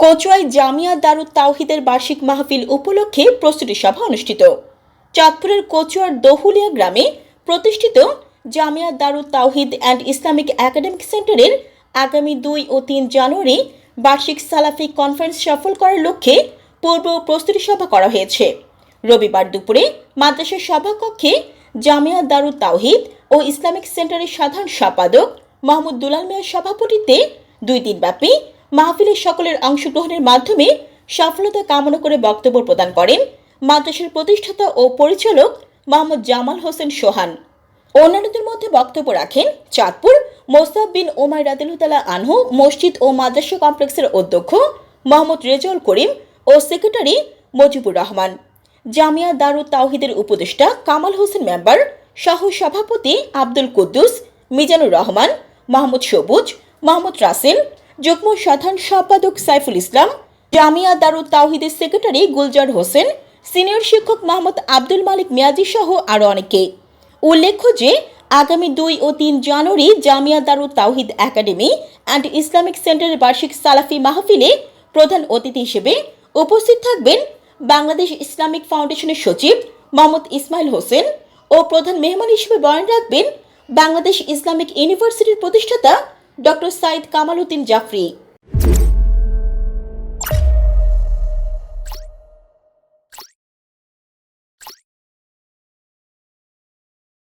কচুয়ায় জামিয়া দারুত তাওহিদের বার্ষিক মাহফিল উপলক্ষে প্রস্তুতি সভা অনুষ্ঠিত। চাঁদপুরের কচুয়ার দহুলিয়া গ্রামে প্রতিষ্ঠিত জামিয়া দারুত তাওহিদ অ্যান্ড ইসলামিক একাডেমিক সেন্টারের আগামী 2 ও 3 জানুয়ারি বার্ষিক সালাফি কনফারেন্স সফল করার লক্ষ্যে পূর্ব প্রস্তুতি সভা করা হয়েছে। রবিবার দুপুরে মাদ্রাসার সভাকক্ষে জামিয়া দারুত তাওহিদ ও ইসলামিক সেন্টারের সাধারণ সম্পাদক মোহাম্মদ দুলাল মিয়ার সভাপতিত্বে 2 দিনব্যাপী মাহফিলের সকলের অংশগ্রহণের মাধ্যমে সফলতা কামনা করে বক্তব্য প্রদান করেন মাদ্রাসার প্রতিষ্ঠাতা ও পরিচালক মোহাম্মদ জামাল হোসেন সোহান। অন্যান্যদের মধ্যে বক্তব্য রাখেন চাঁদপুর মোসাব বিন ওমর রাদিয়াল্লাহু আনহু মসজিদ ও মাদ্রাসা কমপ্লেক্সের অধ্যক্ষ মোহাম্মদ রেজাউল করিম ও সেক্রেটারি মুজিবুর রহমান, জামিয়া দারুত তাওহিদের উপদেষ্টা কামাল হোসেন মেম্বার, সহ সভাপতি আব্দুল কুদ্দুস, মিজানুর রহমান, মাহমুদ সবুজ, মোহাম্মদ রাসেল, যুগ্ম সাধারণ সম্পাদক সাইফুল ইসলাম, জামিয়া দারুত তাওহিদের সেক্রেটারি গুলজার হোসেন, সিনিয়র শিক্ষক মোহাম্মদ আব্দুল মালিক মিয়াজি সহ আরও অনেকে। উল্লেখ্য যে আগামী 2 ও 3 জানুয়ারি জামিয়া দারুত তাওহিদ একাডেমি অ্যান্ড ইসলামিক সেন্টারের বার্ষিক সালাফি মাহফিলে প্রধান অতিথি হিসেবে উপস্থিত থাকবেন বাংলাদেশ ইসলামিক ফাউন্ডেশনের সচিব মোহাম্মদ ইসমাইল হোসেন ও প্রধান মেহমান হিসেবে বয়ান রাখবেন বাংলাদেশ ইসলামিক ইউনিভার্সিটির প্রতিষ্ঠাতা ডক্টর সাইদ কামাল উদ্দিন জাফরি।